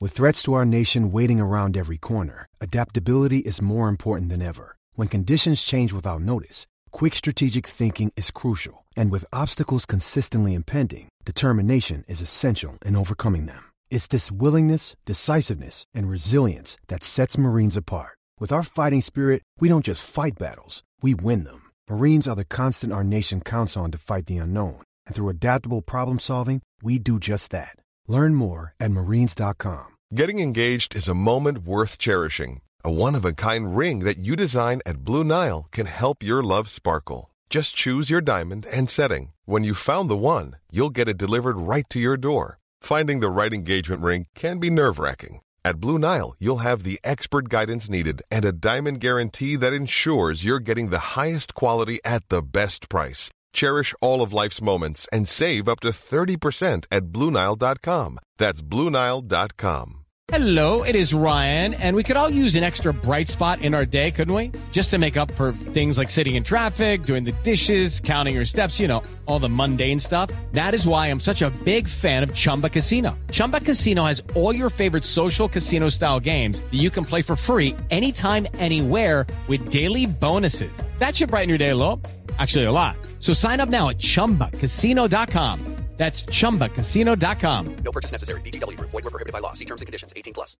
With threats to our nation waiting around every corner, adaptability is more important than ever. When conditions change without notice, quick strategic thinking is crucial. And with obstacles consistently impending, determination is essential in overcoming them. It's this willingness, decisiveness, and resilience that sets Marines apart. With our fighting spirit, we don't just fight battles, we win them. Marines are the constant our nation counts on to fight the unknown. And through adaptable problem solving, we do just that. Learn more at marines.com. Getting engaged is a moment worth cherishing. A one-of-a-kind ring that you design at Blue Nile can help your love sparkle. Just choose your diamond and setting. When you've found the one, you'll get it delivered right to your door. Finding the right engagement ring can be nerve-wracking. At Blue Nile, you'll have the expert guidance needed and a diamond guarantee that ensures you're getting the highest quality at the best price. Cherish all of life's moments and save up to 30% at BlueNile.com. That's BlueNile.com. Hello, it is Ryan, and we could all use an extra bright spot in our day, couldn't we? Just to make up for things like sitting in traffic, doing the dishes, counting your steps, you know, all the mundane stuff. That is why I'm such a big fan of Chumba Casino. Chumba Casino has all your favorite social casino-style games that you can play for free anytime, anywhere with daily bonuses. That should brighten your day a little. Actually, a lot. So sign up now at ChumbaCasino.com. That's ChumbaCasino.com. No purchase necessary. VGW Group. Void where prohibited by law. See terms and conditions. 18+.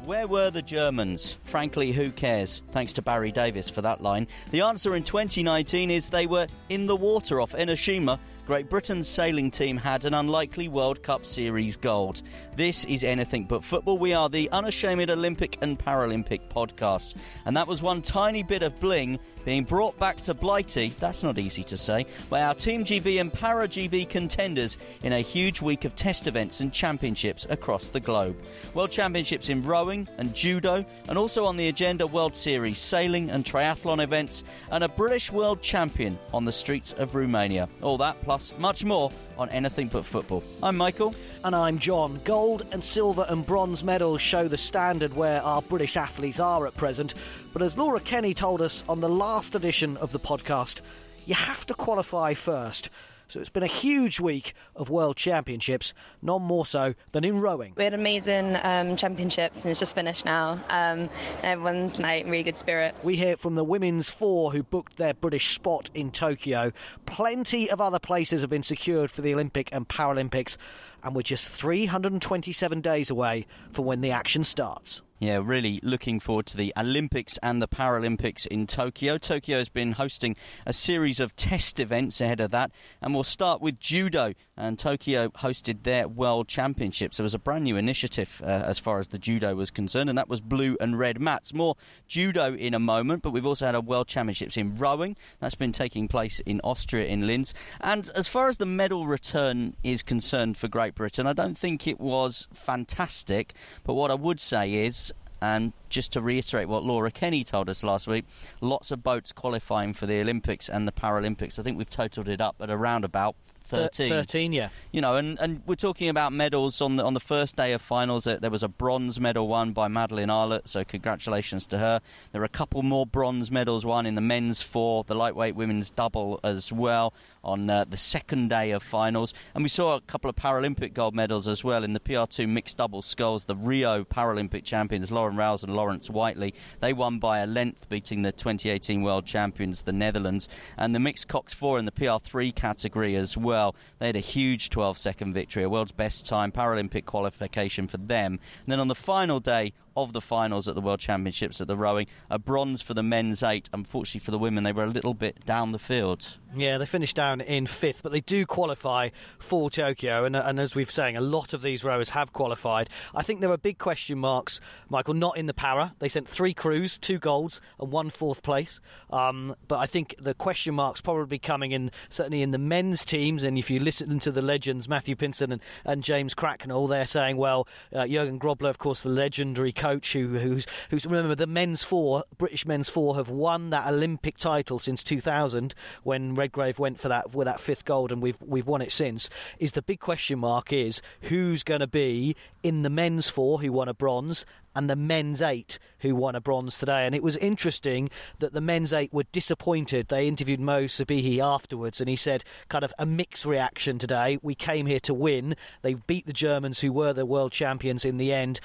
Where were the Germans? Frankly, who cares? Thanks to Barry Davis for that line. The answer in 2019 is they were in the water off Enoshima. Great Britain's sailing team had an unlikely World Cup Series gold. This is Anything But Football. We are the unashamed Olympic and Paralympic podcast. And that was one tiny bit of bling being brought back to Blighty, that's not easy to say, by our Team GB and Para GB contenders in a huge week of test events and championships across the globe. World Championships in rowing and judo, and also on the agenda World Series sailing and triathlon events, and a British world champion on the streets of Romania. All that plus much more on Anything But Football. I'm Michael. And I'm John. Gold and silver and bronze medals show the standard where our British athletes are at present. But as Laura Kenny told us on the last edition of the podcast, you have to qualify first. So it's been a huge week of World Championships, none more so than in rowing. We had amazing championships and it's just finished now. And everyone's in really good spirits. We hear from the women's four who booked their British spot in Tokyo. Plenty of other places have been secured for the Olympic and Paralympics, and we're just 327 days away from when the action starts. Yeah, really looking forward to the Olympics and the Paralympics in Tokyo. Tokyo has been hosting a series of test events ahead of that, and we'll start with judo. And Tokyo hosted their World Championships. There was a brand new initiative as far as the judo was concerned, and that was blue and red mats. More judo in a moment, but we've also had a World Championships in rowing. That's been taking place in Austria, in Linz. And as far as the medal return is concerned for Great Britain, I don't think it was fantastic, but what I would say is, and just to reiterate what Laura Kenny told us last week, lots of boats qualifying for the Olympics and the Paralympics. I think we've totaled it up at around about 13. 13, yeah. You know, and we're talking about medals on the first day of finals. There was a bronze medal won by Madeleine Arlott, so congratulations to her. There are a couple more bronze medals won in the men's four, the lightweight women's double as well on the second day of finals. And we saw a couple of Paralympic gold medals as well in the PR2 mixed double sculls. The Rio Paralympic champions, Lauren Rouse and Lawrence Whiteley, they won by a length, beating the 2018 world champions, the Netherlands. And the mixed cox four in the PR3 category as well. They had a huge 12-second victory, a world's best time, Paralympic qualification for them. And then on the final day of the finals at the World Championships at the rowing, a bronze for the men's 8. Unfortunately for the women, they were a little bit down the field. Yeah, they finished down in 5th, but they do qualify for Tokyo, and as we've saying, a lot of these rowers have qualified. I think there are big question marks, Michael, not in the para. They sent 3 crews, 2 golds and 1 4th place, but I think the question marks probably coming in, certainly in the men's teams, and if you listen to the legends, Matthew Pinson and James Cracknell, they're saying, well, Jürgen Grobler, of course, the legendary coach who's remember, the men's 4, British men's 4, have won that Olympic title since 2000 when Redgrave went for that with that 5th gold, and we've won it since. Is the big question mark is who's going to be in the men's 4 who won a bronze and the men's 8 who won a bronze today. And it was interesting that the men's 8 were disappointed. They interviewed Mo Sabihi afterwards, and he said kind of a mixed reaction today. We came here to win. They beat the Germans, who were the world champions in the end,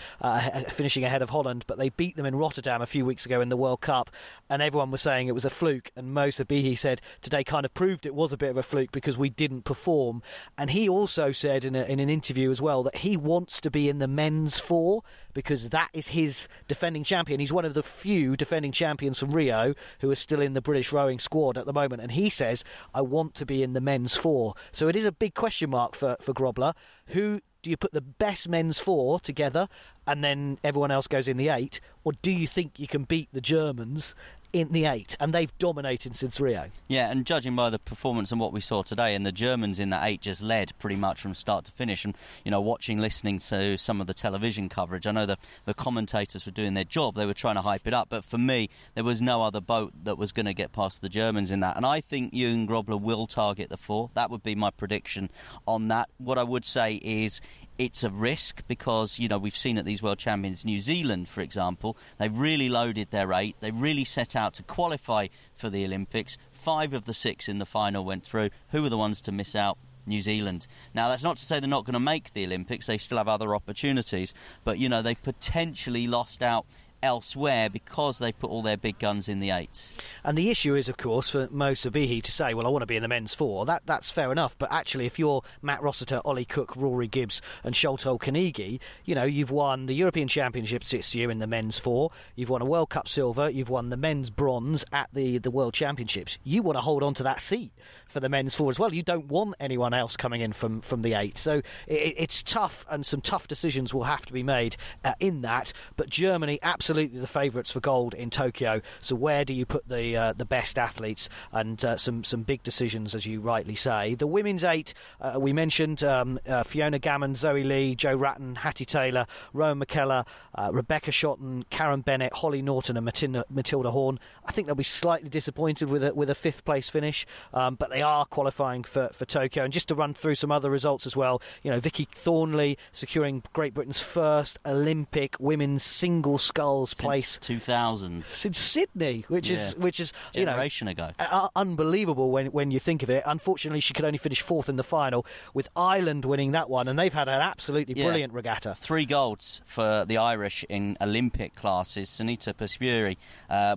finishing ahead of Holland, but they beat them in Rotterdam a few weeks ago in the World Cup, and everyone was saying it was a fluke. And Mo Sabihi said today kind of proved it was a bit of a fluke because we didn't perform. And he also said in an interview as well that he wants to be in the men's 4 because that is his defending champion. He's one of the few defending champions from Rio who are still in the British rowing squad at the moment, and he says, I want to be in the men's 4. So it is a big question mark for Grobler. Who do you put the best men's 4 together and then everyone else goes in the 8, or do you think you can beat the Germans in the 8? And they've dominated since Rio. Yeah, and judging by the performance and what we saw today, and the Germans in the 8 just led pretty much from start to finish. And, you know, listening to some of the television coverage, I know the commentators were doing their job. They were trying to hype it up. But for me, there was no other boat that was going to get past the Germans in that. And I think Jürgen Grobler will target the 4. That would be my prediction on that. What I would say is it's a risk because, you know, we've seen at these World Champions, New Zealand, for example, they've really loaded their 8. They really set out to qualify for the Olympics. 5 of the 6 in the final went through. Who were the ones to miss out? New Zealand. Now, that's not to say they're not going to make the Olympics. They still have other opportunities. But, you know, they've potentially lost out elsewhere because they've put all their big guns in the 8. And the issue is, of course, for Mo Sabihi to say, well, I want to be in the men's 4. That's fair enough. But actually, if you're Matt Rossiter, Ollie Cook, Rory Gibbs and Sholto Carnegie, you know, you've won the European Championships this year in the men's 4. You've won a World Cup silver. You've won the men's bronze at the World Championships. You want to hold on to that seat for the men's 4 as well. You don't want anyone else coming in from the 8. So it's tough, and some tough decisions will have to be made in that. But Germany, absolutely the favourites for gold in Tokyo. So where do you put the best athletes? And some big decisions, as you rightly say. The women's 8, we mentioned Fiona Gammon, Zoe Lee, Jo Ratton, Hattie Taylor, Rowan McKellar, Rebecca Shotton, Karen Bennett, Holly Norton and Matilda Horn. I think they'll be slightly disappointed with a 5th place finish, but they are qualifying for Tokyo. And just to run through some other results as well, you know, Vicky Thornley securing Great Britain's first Olympic women's single sculls place 2000 since Sydney, which is generation ago. Unbelievable when you think of it. Unfortunately, she could only finish 4th in the final, with Ireland winning that one, and they've had an absolutely brilliant regatta. 3 golds for the Irish in Olympic classes. Sunita Pespuri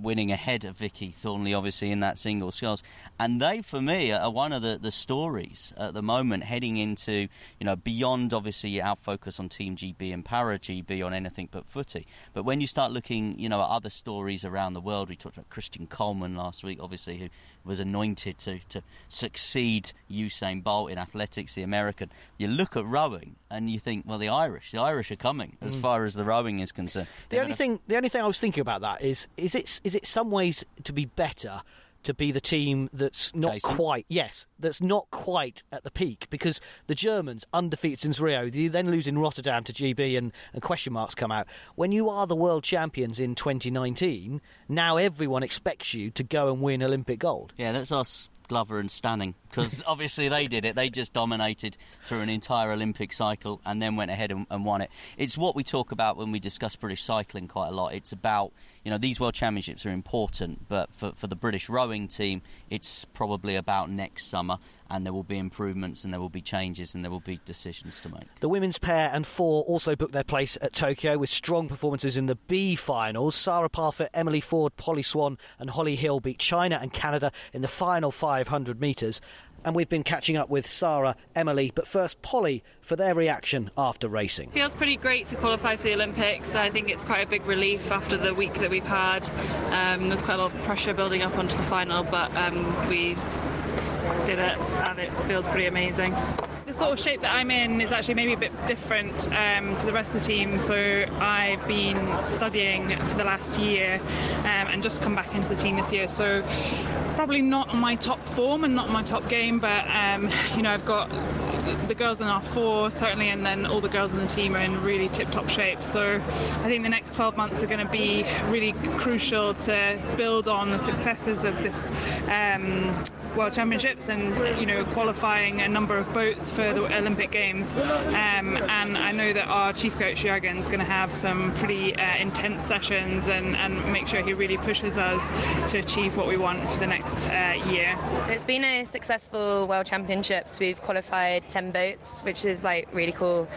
winning ahead of Vicky Thornley, obviously, in that single sculls. And they, for me, are one of the stories at the moment, heading into, you know, beyond obviously our focus on Team GB and Para GB on anything but footy. But when you start looking, you know, at other stories around the world, we talked about Christian Coleman last week, obviously, who was anointed to succeed Usain Bolt in athletics, the American. You look at rowing and you think, well, the Irish are coming as far as the rowing is concerned. The only thing I was thinking about that is it some ways to be better to be the team that's not quite at the peak, because the Germans, undefeated since Rio, they then lose in Rotterdam to GB and question marks come out. When you are the world champions in 2019, now everyone expects you to go and win Olympic gold. Yeah, that's us, Glover and Stanning, because obviously they did it. They just dominated through an entire Olympic cycle and then went ahead and won it. It's what we talk about when we discuss British cycling quite a lot. It's about, you know, these World Championships are important, but for the British rowing team, it's probably about next summer, and there will be improvements and there will be changes and there will be decisions to make. The women's pair and 4 also booked their place at Tokyo with strong performances in the B finals. Sara Parfet, Emily Ford, Polly Swann and Holly Hill beat China and Canada in the final 500 metres. And we've been catching up with Sara, Emily, but first Polly for their reaction after racing. Feels pretty great to qualify for the Olympics. I think it's quite a big relief after the week that we've had. There's quite a lot of pressure building up onto the final, but we did it and it feels pretty amazing. The sort of shape that I'm in is actually maybe a bit different to the rest of the team. So I've been studying for the last year and just come back into the team this year. So probably not on my top form and not my top game, but you know, I've got the girls in our 4 certainly, and then all the girls in the team are in really tip-top shape. So I think the next 12 months are going to be really crucial to build on the successes of this World Championships and, qualifying a number of boats for the Olympic Games. And I know that our chief coach, Jürgen's going to have some pretty intense sessions and make sure he really pushes us to achieve what we want for the next year. It's been a successful World Championships. We've qualified 10 boats, which is really cool.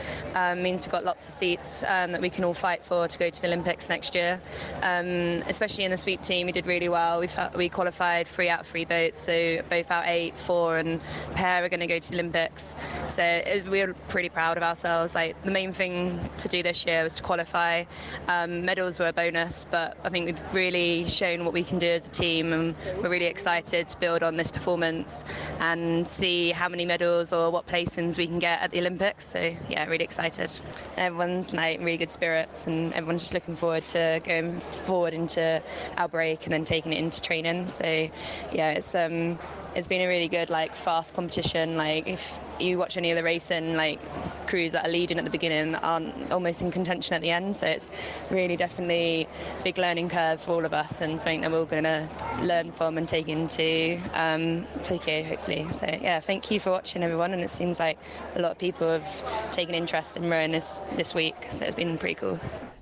Means we've got lots of seats that we can all fight for to go to the Olympics next year. Especially in the sweep team, we did really well. We qualified 3 out of 3 boats, so both out 8, 4 and pair are going to go to the Olympics. So we're pretty proud of ourselves. The main thing to do this year was to qualify. Medals were a bonus, but I think we've really shown what we can do as a team, and we're really excited to build on this performance and see how many medals or what placings we can get at the Olympics. So yeah, really excited. Everyone's in really good spirits, and everyone's just looking forward to going forward into our break and then taking it into training. So yeah, it's been a really good fast competition. If you watch any of the racing, crews that are leading at the beginning aren't almost in contention at the end. So it's really definitely a big learning curve for all of us, and something that we're going to learn from and take into Tokyo, hopefully. So yeah, thank you for watching, everyone. And it seems like a lot of people have taken interest in rowing this week, so it's been pretty cool.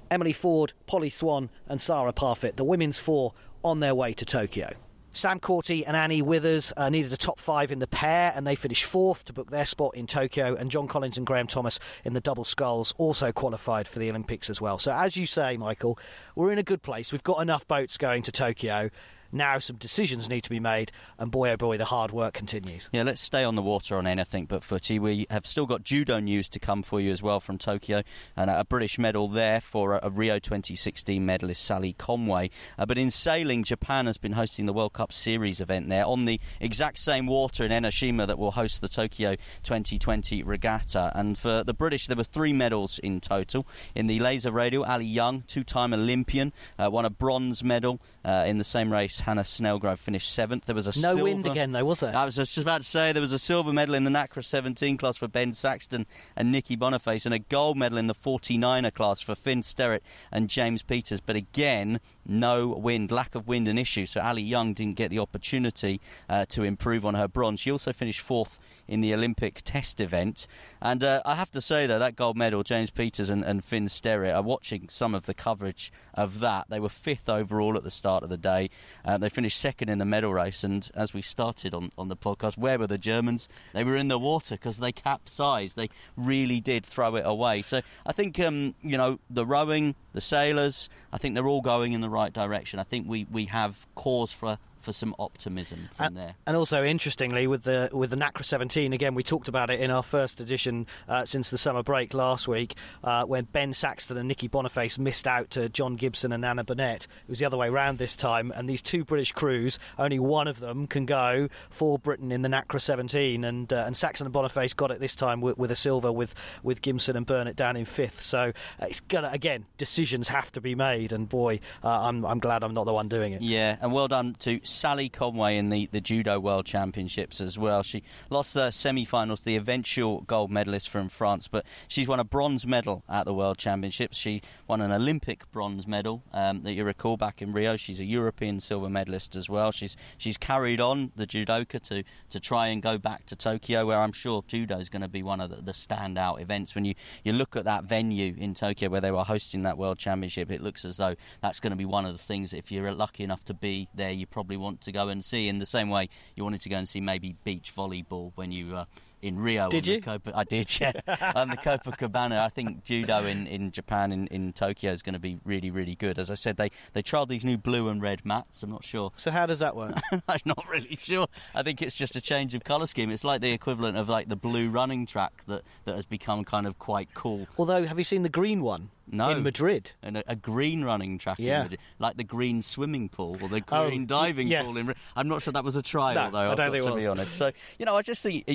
Emily Ford, Polly Swann and Sara Parfet, the women's 4 on their way to Tokyo. Sam Corty and Annie Withers needed a top 5 in the pair, and they finished 4th to book their spot in Tokyo. And John Collins and Graham Thomas in the double sculls also qualified for the Olympics as well. So as you say, Michael, we're in a good place. We've got enough boats going to Tokyo. Now some decisions need to be made, and boy, oh boy, the hard work continues. Yeah, let's stay on the water on anything but footy. We have still got judo news to come for you as well from Tokyo, and a British medal there for a Rio 2016 medalist, Sally Conway. But in sailing, Japan has been hosting the World Cup Series event there on the exact same water in Enoshima that will host the Tokyo 2020 regatta. And for the British, there were 3 medals in total. In the laser radial, Ali Young, 2-time Olympian, won a bronze medal in the same race. Hannah Snellgrove finished 7th. There was a silver. No wind again, though, was there? I was just about to say there was a silver medal in the NACRA 17 class for Ben Saxton and Nikki Boniface, and a gold medal in the 49er class for Finn Sterrett and James Peters. But again, no wind, lack of wind an issue. So Ali Young didn't get the opportunity to improve on her bronze. She also finished 4th in the Olympic test event. And I have to say, though, that gold medal, James Peters and Finn Sterrett, are watching some of the coverage of that. They were 5th overall at the start of the day. They finished 2nd in the medal race, and as we started on the podcast, where were the Germans? They were in the water because they capsized. They really did throw it away. So I think, the rowing, the sailors, I think they're all going in the right direction. I think we have cause for some optimism from there. And also, interestingly, with the NACRA 17, again, we talked about it in our first edition since the summer break last week, when Ben Saxton and Nikki Boniface missed out to John Gibson and Anna Burnett. It was the other way round this time, and these 2 British crews, only one of them can go for Britain in the NACRA 17, and Saxton and Boniface got it this time with a silver, with Gibson and Burnett down in 5th. So it's gonna, again, decisions have to be made, and boy, I'm glad I'm not the one doing it. Yeah, and well done to Sally Conway in the Judo World Championships as well. She lost the semi-finals, the eventual gold medalist from France, but she's won a bronze medal at the World Championships. She won an Olympic bronze medal that you recall back in Rio. She's a European silver medalist as well. She's carried on the judoka to try and go back to Tokyo, where I'm sure judo is going to be one of the standout events. When you look at that venue in Tokyo where they were hosting that World Championship, it looks as though that's going to be one of the things that if you're lucky enough to be there, you probably want to go and see, in the same way you wanted to go and see maybe beach volleyball when you in Rio. Did you? I did, yeah. On the Copacabana. I think judo in Japan, in Tokyo, is going to be really, really good. As I said, they trialled these new blue and red mats. I'm not sure. So how does that work? I'm not really sure. I think it's just a change of colour scheme. It's like the equivalent of the blue running track that has become kind of quite cool. Although, have you seen the green one? No. In Madrid. And a green running track in Madrid. Like the green swimming pool or the green diving pool in Madrid. I'm not sure that was a trial, though, I don't think it was. To be honest. So, I just see,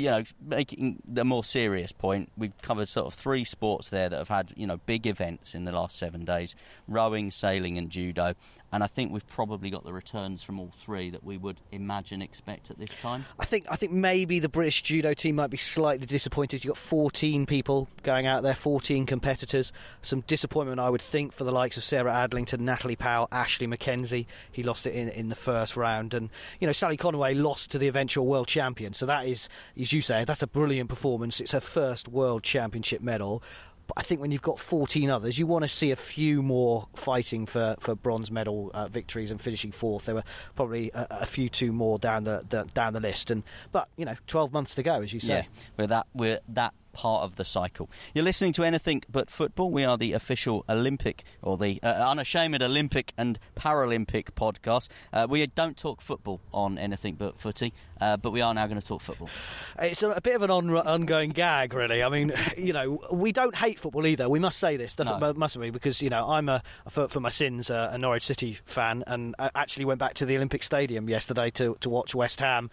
making the more serious point, we've covered sort of 3 sports there that have had, big events in the last 7 days. Rowing, sailing and judo. and I think we've probably got the returns from all three that we would expect at this time. I think maybe the British judo team might be slightly disappointed. You've got 14 people going out there, 14 competitors. Some disappointment, I would think, for the likes of Sarah Adlington, Natalie Powell, Ashley McKenzie. He lost it in the first round. And, Sally Conway lost to the eventual world champion. So that is, as you say, that's a brilliant performance. It's her first world championship medal. But I think when you've got 14 others, you want to see a few more fighting for bronze medal victories and finishing fourth. There were probably a few too more down the list. But 12 months to go, as you say. Yeah, we're that part of the cycle. You're listening to Anything But Football. We are the official Olympic, or the unashamed Olympic and Paralympic podcast. We don't talk football on Anything But Footy, but we are now going to talk football. It's a bit of an ongoing gag, really. I mean, we don't hate football either. We must say this, mustn't we? Because, I'm for my sins, a Norwich City fan, and I actually went back to the Olympic Stadium yesterday to watch West Ham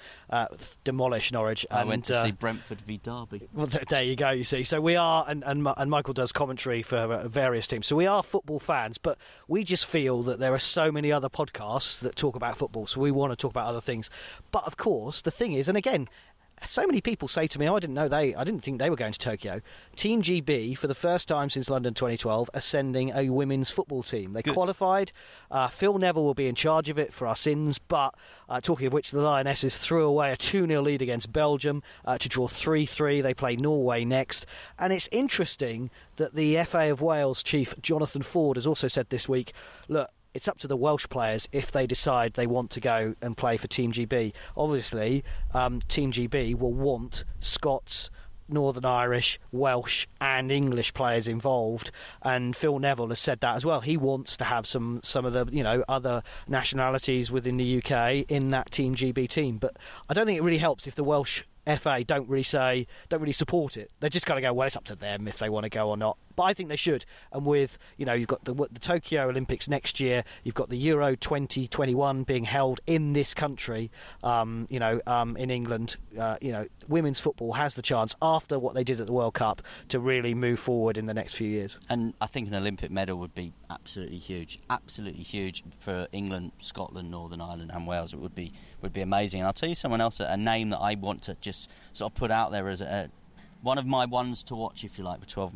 demolish Norwich. I went to see Brentford v Derby. Well, there you go, you see. So we are, and Michael does commentary for various teams, so we are football fans, but we just feel that there are so many other podcasts that talk about football, so we want to talk about other things. But of course, the thing is, and again, so many people say to me, I didn't think they were going to Tokyo. Team GB, for the first time since London 2012, are sending a women's football team. They qualified. Phil Neville will be in charge of it for our sins, but talking of which, the Lionesses threw away a 2-0 lead against Belgium to draw 3-3. They play Norway next. And it's interesting that the FA of Wales chief, Jonathan Ford, has also said this week, look, it's up to the Welsh players if they decide they want to go and play for Team GB. Obviously, Team GB will want Scots, Northern Irish, Welsh and English players involved, and Phil Neville has said that as well. He wants to have some of the other nationalities within the UK in that Team GB team. But I don't think it really helps if the Welsh FA don't really support it. They're just going to go, well, it's up to them if they want to go or not. But I think they should. And with, you've got the Tokyo Olympics next year, you've got the Euro 2021 being held in this country, in England. Women's football has the chance, after what they did at the World Cup, to really move forward in the next few years. And I think an Olympic medal would be absolutely huge for England, Scotland, Northern Ireland and Wales. It would be amazing. And I'll tell you someone else, a name that I want to just sort of put out there as one of my ones to watch, if you like, for 12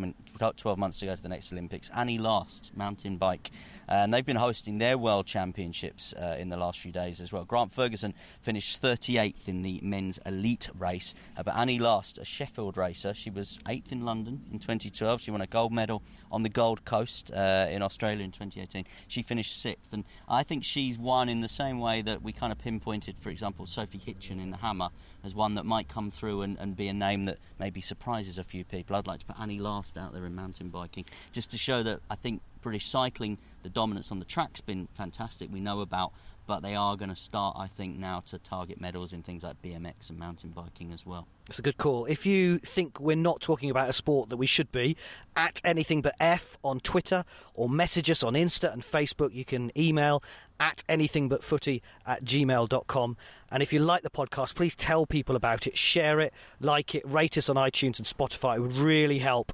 months to go to the next Olympics. Annie Last, mountain bike. And they've been hosting their World Championships in the last few days as well. Grant Ferguson finished 38th in the men's elite race. But Annie Last, a Sheffield racer, she was 8th in London in 2012. She won a gold medal on the Gold Coast in Australia in 2018. She finished 6th. And I think she's one in the same way that we kind of pinpointed, for example, Sophie Hitchen in the hammer as one that might come through and be a name that maybe surprises a few people. I'd like to put Annie Last out there in mountain biking, just to show that I think British cycling, the dominance on the track's been fantastic, we know about, but they are going to start, I think, now to target medals in things like BMX and mountain biking as well. It's a good call. If you think we're not talking about a sport that we should be, at Anything But F on Twitter, or message us on Insta and Facebook. You can email at anythingbutfooty@gmail.com. And if you like the podcast, please tell people about it, share it, like it, rate us on iTunes and Spotify. It would really help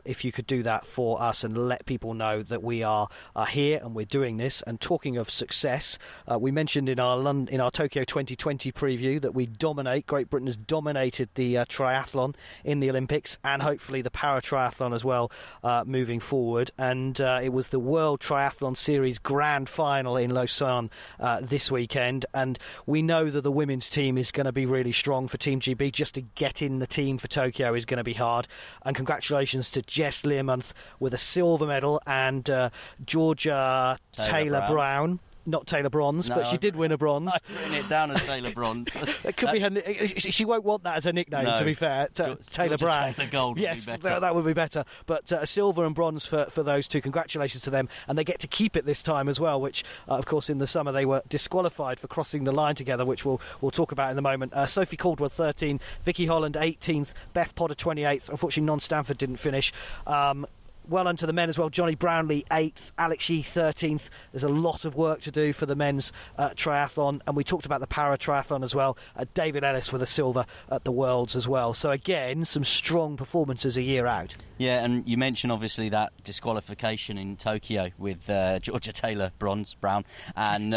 if you could do that for us and let people know that we are here and we're doing this. And talking of success, we mentioned in our Tokyo 2020 preview that Great Britain has dominated the triathlon in the Olympics, and hopefully the para-triathlon as well moving forward. And it was the World Triathlon Series Grand Final in Lausanne this weekend, and we know that the women's team is going to be really strong for Team GB. Just to get in the team for Tokyo is going to be hard. And congratulations to Jess Learmonth with a silver medal, and Georgia Taylor Brown. Not Taylor Bronze, but she did win a bronze. I've written it down as Taylor Bronze. It could be her. She won't want that as her nickname, to be fair. Taylor Brown. Taylor Gold yes, would be better. That would be better. But silver and bronze for those two. Congratulations to them. And they get to keep it this time as well, which, of course, in the summer they were disqualified for crossing the line together, which we'll talk about in a moment. Sophie Caldwell, 13th. Vicky Holland, 18th. Beth Potter, 28th. Unfortunately, Non-Stanford didn't finish. well done to the men as well. Johnny Brownlee 8th, Alex Yee 13th. There's a lot of work to do for the men's triathlon, and we talked about the para triathlon as well. David Ellis with a silver at the Worlds as well. So again, some strong performances a year out. Yeah, and you mentioned obviously that disqualification in Tokyo with Georgia Taylor, bronze, brown, and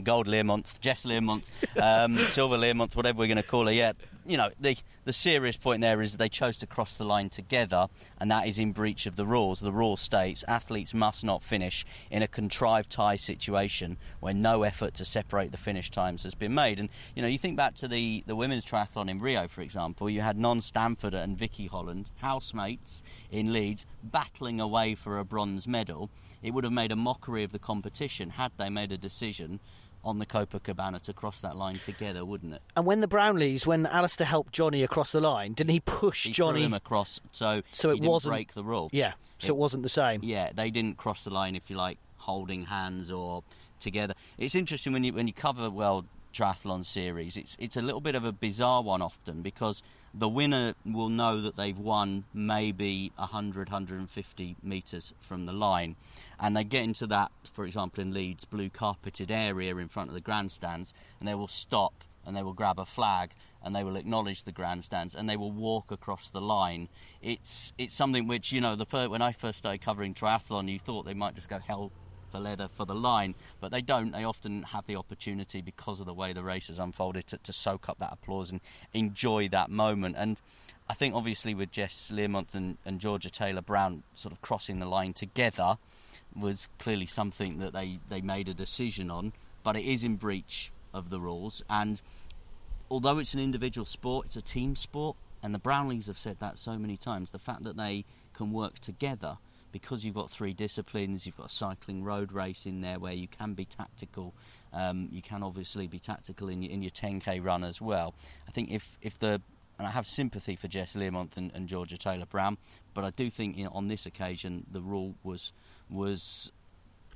gold Learmonth, Jess Learmonth, silver Learmonth, whatever we're going to call her. Yeah, you know, the serious point there is they chose to cross the line together, and that is in breach of the rules. The rule states athletes must not finish in a contrived tie situation where no effort to separate the finish times has been made. And, you know, you think back to the women's triathlon in Rio, for example, you had Non Stamford and Vicky Holland, housemates in Leeds, battling away for a bronze medal. It would have made a mockery of the competition had they made a decision on the Copacabana to cross that line together, wouldn't it? And when the Brownlees, when Alistair helped Johnny across the line, didn't he push Johnny? He threw him across, so it didn't wasn't break the rule. Yeah, so it wasn't the same. Yeah, they didn't cross the line, if you like, holding hands or together. It's interesting when you cover World Triathlon Series. It's a little bit of a bizarre one often, because the winner will know that they've won maybe 100, 150 metres from the line, and they get into that, for example in Leeds, blue carpeted area in front of the grandstands, and they will stop and they will grab a flag and they will acknowledge the grandstands and they will walk across the line. It's something which, you know, when I first started covering triathlon, you thought they might just go hell for leather for the line, but they don't. They often have the opportunity, because of the way the race has unfolded, to soak up that applause and enjoy that moment. And I think obviously with Jess Learmonth and Georgia Taylor Brown sort of crossing the line together was clearly something that they made a decision on, but it is in breach of the rules. And although it's an individual sport, it's a team sport, and the Brownlees have said that so many times, the fact that they can work together, because you've got 3 disciplines, you've got a cycling road race in there where you can be tactical. You can obviously be tactical in your 10k run as well. I think and I have sympathy for Jess Learmonth and Georgia Taylor Brown, but I do think on this occasion the rule was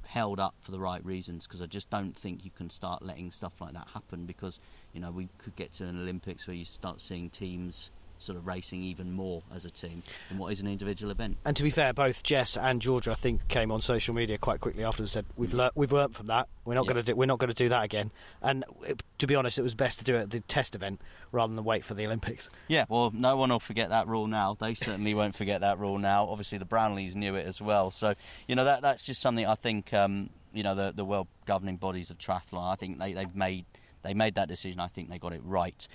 held up for the right reasons, because I just don't think you can start letting stuff like that happen, because, you know, we could get to an Olympics where you start seeing teams sort of racing even more as a team in what is an individual event. And to be fair, both Jess and Georgia, I think, came on social media quite quickly after and said, "We've learnt from that. We're not going to do that again." And to be honest, it was best to do it at the test event rather than wait for the Olympics. Yeah, well, no one will forget that rule now. They certainly won't forget that rule now. Obviously, the Brownlees knew it as well. So, you know, that's just something I think, you know, the world governing bodies of triathlon, I think they made that decision. I think they got it right.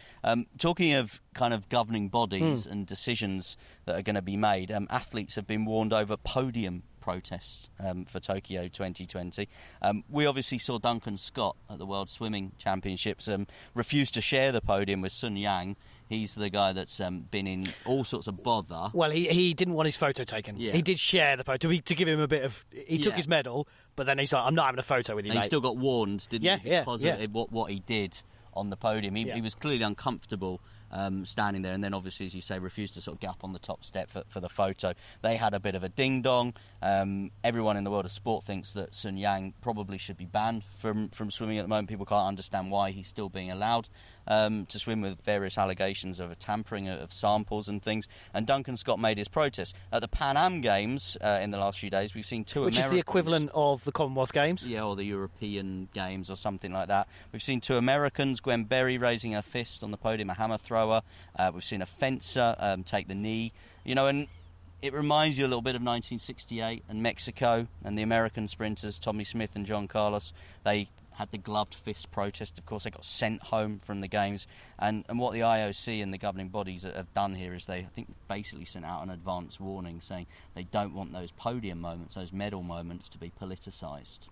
Talking of kind of governing bodies and decisions that are going to be made, athletes have been warned over podium protests for Tokyo 2020. We obviously saw Duncan Scott at the World Swimming Championships refuse to share the podium with Sun Yang. He's the guy that's been in all sorts of bother. Well, he didn't want his photo taken. Yeah. He did share the photo to give him a bit of... He took his medal, but then he's like, "I'm not having a photo with you, and mate." He still got warned, didn't he? Because of what he did on the podium. He was clearly uncomfortable standing there, and then obviously, as you say, refused to sort of get up on the top step for the photo. They had a bit of a ding-dong. Everyone in the world of sport thinks that Sun Yang probably should be banned from swimming at the moment. People can't understand why he's still being allowed to swim, with various allegations of a tampering of samples and things. And Duncan Scott made his protest. At the Pan Am Games in the last few days, we've seen two Americans... Which is the equivalent of the Commonwealth Games? Yeah, or the European Games or something like that. We've seen 2 Americans, Gwen Berry raising her fist on the podium, a hammer thrower. We've seen a fencer take the knee. You know, and it reminds you a little bit of 1968 and Mexico and the American sprinters, Tommy Smith and John Carlos. They had the gloved fist protest. Of course, they got sent home from the Games. And what the IOC and the governing bodies have done here is they, I think, basically sent out an advance warning saying they don't want those podium moments, those medal moments, to be politicised.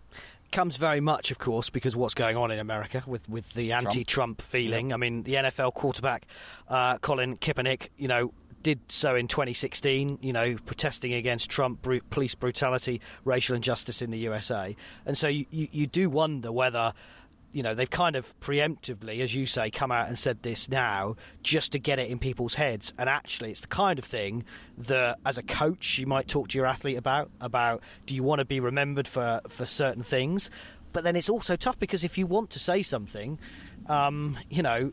Comes very much, of course, because what's going on in America with the anti-Trump feeling. Yep. I mean, the NFL quarterback, Colin Kaepernick, you know, did so in 2016, you know, protesting against Trump, police brutality, racial injustice in the USA. And so you do wonder whether, you know, they've kind of preemptively, as you say, come out and said this now just to get it in people's heads. And actually, it's the kind of thing that, as a coach, you might talk to your athlete about do you want to be remembered for certain things? But then it's also tough, because if you want to say something, you know,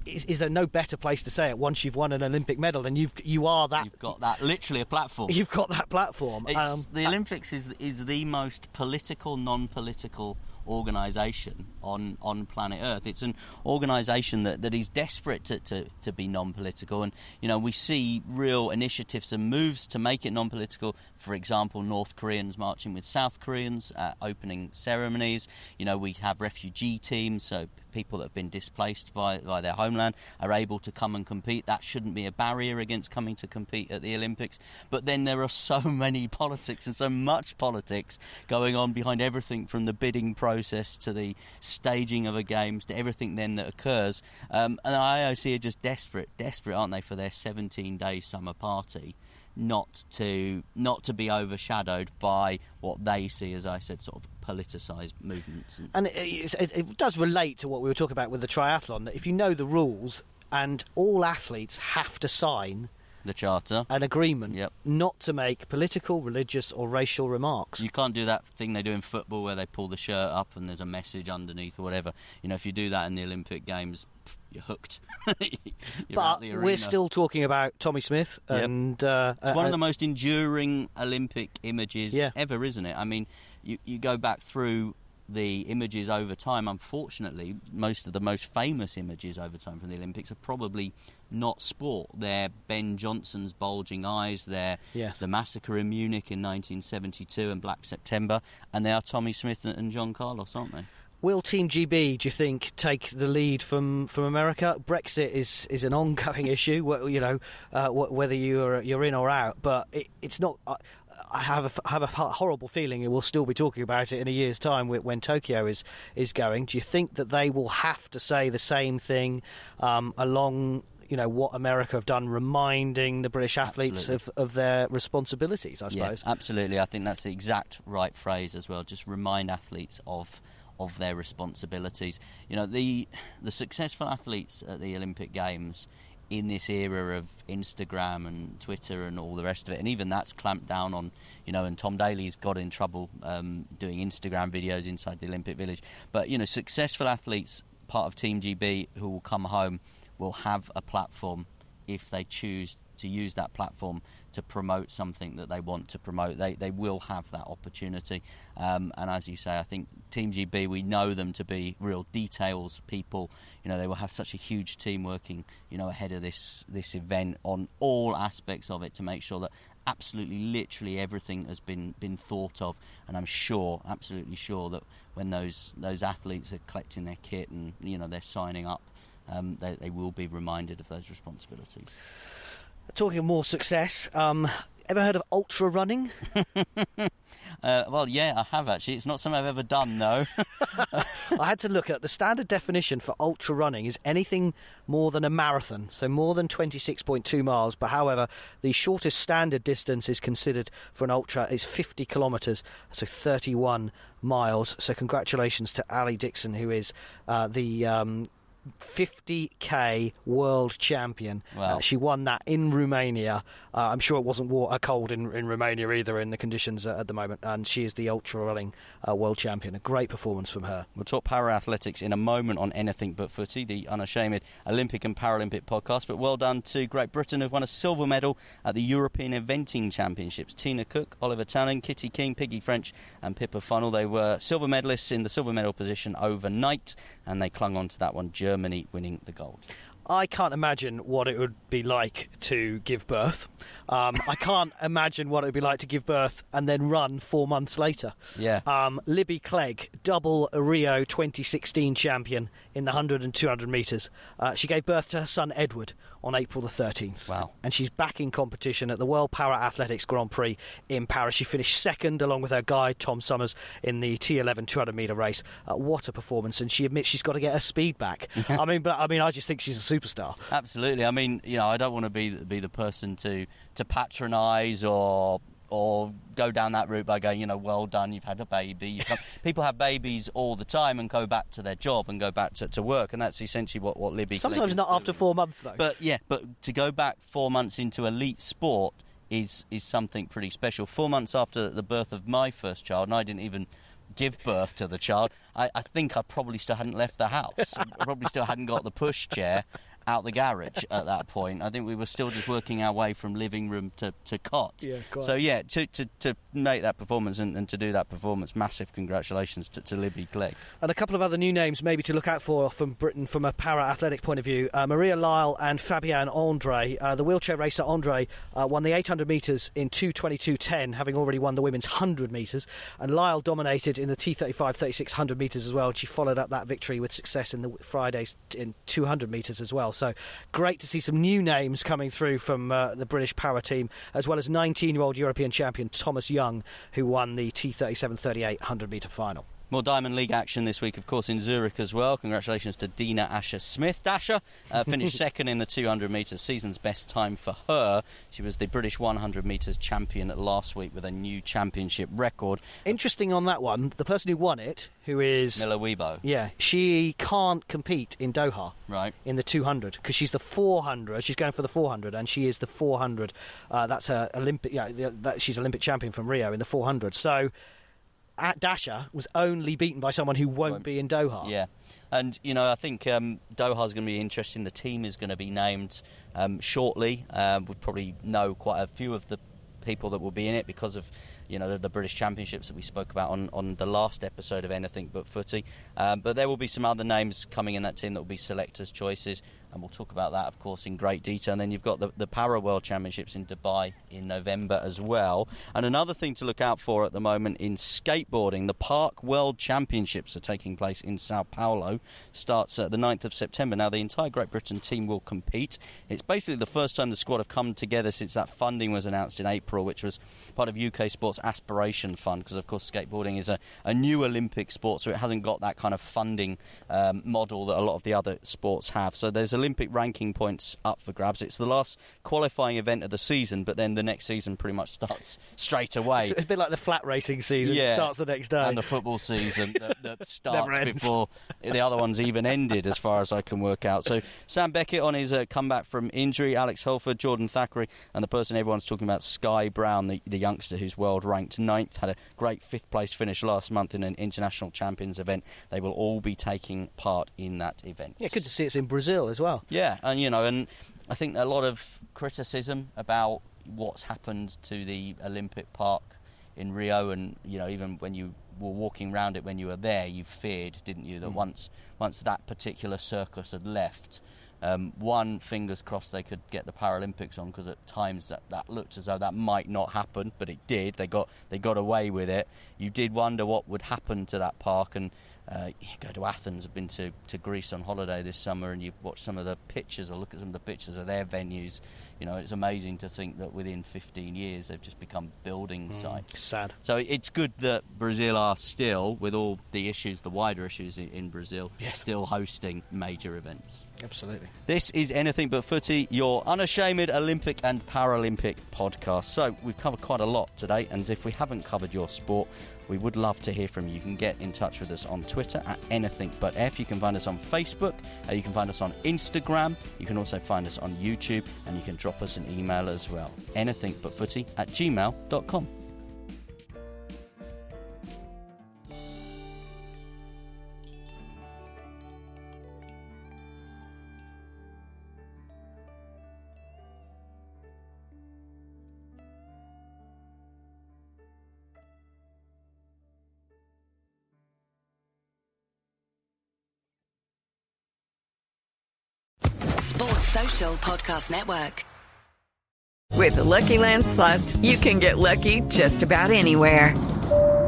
is there no better place to say it once you've won an Olympic medal and you are that? You've got that, literally a platform. You've got that platform. The Olympics is the most political, non-political organisation on planet Earth. It's an organisation that is desperate to be non-political, and we see real initiatives and moves to make it non-political. For example, North Koreans marching with South Koreans at opening ceremonies. We have refugee teams, so people that have been displaced by their homeland are able to come and compete. That shouldn't be a barrier against coming to compete at the Olympics. But then there are so many politics and so much politics going on behind everything from the bidding process to the staging of a games to everything then that occurs. And the IOC are just desperate, aren't they, for their 17-day summer party not to be overshadowed by what they see, as I said, sort of politicised movements. And it does relate to what we were talking about with the triathlon, that if you know the rules and all athletes have to sign the charter, an agreement not to make political, religious or racial remarks. You can't do that thing they do in football where they pull the shirt up and there's a message underneath or whatever. If you do that in the Olympic Games, you're hooked. But we're still talking about Tommy Smith. And it's one of the most enduring Olympic images ever, isn't it? I mean, you go back through the images over time. Unfortunately, most of the most famous images over time from the Olympics are probably not sport. They're Ben Johnson's bulging eyes, they're the massacre in Munich in 1972 and Black September, and they are Tommy Smith and John Carlos, aren't they? Will Team GB, do you think, take the lead from America? Brexit is an ongoing issue, whether you're in or out, but it's not. I have a horrible feeling we'll still be talking about it in a year's time when Tokyo is going. Do you think that they will have to say the same thing along what America have done, reminding the British athletes of their responsibilities, I suppose? Yeah, absolutely. I think that's the exact right phrase as well. Just remind athletes of their responsibilities. The successful athletes at the Olympic Games in this era of Instagram and Twitter and all the rest of it, and even that's clamped down on, and Tom Daley's got in trouble doing Instagram videos inside the Olympic Village. But, successful athletes, part of Team GB, who will come home, will have a platform if they choose to use that platform to promote something that they want to promote. They will have that opportunity. And as you say, I think Team GB, we know them to be real details people. They will have such a huge team working, ahead of this event on all aspects of it to make sure that absolutely, literally everything has been thought of. And I'm absolutely sure that when those athletes are collecting their kit and, they're signing up, they will be reminded of those responsibilities. Talking of more success, ever heard of ultra running? Well, yeah, I have actually. It's not something I've ever done, though. I had to look at the standard definition for ultra running is anything more than a marathon, so more than 26.2 miles. But however, the shortest standard distance is considered for an ultra is 50 kilometres, so 31 miles. So congratulations to Alyson Dixon, who is the 50k world champion. Wow. She won that in Romania. I'm sure it wasn't cold in Romania either in the conditions at the moment, and she is the ultra running world champion. A great performance from her. We'll talk para-athletics in a moment on Anything But Footy, the unashamed Olympic and Paralympic podcast. But well done to Great Britain, who've won a silver medal at the European Eventing Championships. Tina Cook, Oliver Townend, Kitty King, Piggy French and Pippa Funnell. They were silver medalists in the silver medal position overnight, and they clung on to that one, Germany winning the gold. I can't imagine what it would be like to give birth. I can't imagine what it would be like to give birth and then run 4 months later. Yeah. Libby Clegg, double Rio 2016 champion in the 100 and 200 metres. She gave birth to her son Edward on April the 13th. Wow. And she's back in competition at the World Para Athletics Grand Prix in Paris. She finished second along with her guide Tom Summers in the T11 200 metre race. What a performance. And she admits she's got to get her speed back. I just think she's a superstar. Absolutely. I mean, I don't want to be the person to patronise or go down that route by going, well done, you've had a baby. People have babies all the time and go back to their job and go back to work, and that's essentially what Libby sometimes Clegg not is after doing. 4 months, though. But to go back 4 months into elite sport is something pretty special. 4 months after the birth of my first child, and I didn't even give birth to the child, I think I probably still hadn't left the house. I probably still hadn't got the pushchair. out the garage at that point. I think we were still just working our way from living room to cot. Yeah, quite. So, yeah, to make that performance and to do that performance, massive congratulations to Libby Clegg. And a couple of other new names maybe to look out for from Britain from a para-athletic point of view. Maria Lyle and Fabienne Andre. The wheelchair racer Andre won the 800 metres in 2:22.10, having already won the women's 100 metres. And Lyle dominated in the T35 3600 metres as well. She followed up that victory with success in the Fridays in 200 metres as well. So great to see some new names coming through from the British para team, as well as 19-year-old European champion Thomas Young, who won the T37-38 100-metre final. More Diamond League action this week, of course, in Zurich as well. Congratulations to Dina Asher-Smith. Dasher finished second in the 200 metres, season's best time for her. She was the British 100 metres champion last week with a new championship record. Interesting on that one, the person who won it, who is... Mila Weibo. Yeah, she can't compete in Doha. Right. In the 200, because she's the 400. She's going for the 400, and she is the 400. That's her Olympic... Yeah, she's Olympic champion from Rio in the 400. So... Dasher was only beaten by someone who won't be in Doha. Yeah, and I think Doha's going to be interesting. The team is going to be named shortly. We'll probably know quite a few of the people that will be in it because of the British Championships that we spoke about on the last episode of Anything But Footy. But there will be some other names coming in that team that will be selectors' choices, and we'll talk about that, of course, in great detail. And then you've got the Para World Championships in Dubai in November as well. And another thing to look out for at the moment in skateboarding, the Park World Championships are taking place in Sao Paulo. Starts the 9th of September. Now, the entire Great Britain team will compete. It's basically the first time the squad have come together since that funding was announced in April, which was part of UK Sports Aspiration Fund, because, of course, skateboarding is a new Olympic sport, so it hasn't got that kind of funding model that a lot of the other sports have. So there's Olympic ranking points up for grabs. It's the last qualifying event of the season, but then the next season pretty much starts straight away. It's a bit like the flat racing season. It starts the next day. And the football season that starts before the other one's even ended, as far as I can work out. So Sam Beckett on his comeback from injury, Alex Holford, Jordan Thackeray, and the person everyone's talking about, Sky Brown, the youngster who's world ranked 9th, had a great 5th place finish last month in an international champions event. They will all be taking part in that event. Yeah, good to see it's in Brazil as well. Yeah, and and I think a lot of criticism about what's happened to the Olympic Park in Rio, and even when you were walking around it when you were there, you feared, didn't you, that once that particular circus had left, fingers crossed they could get the Paralympics on, because at times that looked as though that might not happen, but it did. They got away with it. You did wonder what would happen to that park, and you go to Athens. I've been to Greece on holiday this summer, and you watch some of the pictures or look at some of the pictures of their venues. It's amazing to think that within 15 years they've just become building sites. Sad. So it's good that Brazil are still, with all the issues, the wider issues in Brazil, still hosting major events. Absolutely. This is Anything But Footy, your unashamed Olympic and Paralympic podcast. So we've covered quite a lot today, and if we haven't covered your sport, we would love to hear from you. You can get in touch with us on Twitter at AnythingButF. You can find us on Facebook. You can find us on Instagram. You can also find us on YouTube, and you can drop us an email as well. anythingbutfooty@gmail.com. Social Podcast Network. With the Lucky Land Slots, you can get lucky just about anywhere.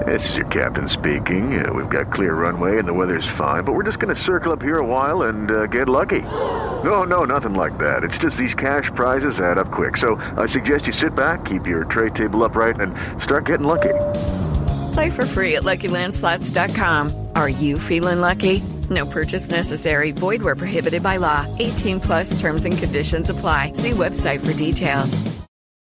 This is your captain speaking. We've got clear runway and the weather's fine, but we're just going to circle up here a while and get lucky. No, nothing like that. It's just these cash prizes add up quick. So I suggest you sit back, keep your tray table upright, and start getting lucky. Play for free at LuckyLandSlots.com. Are you feeling lucky? No purchase necessary. Void where prohibited by law. 18+ terms and conditions apply. See website for details.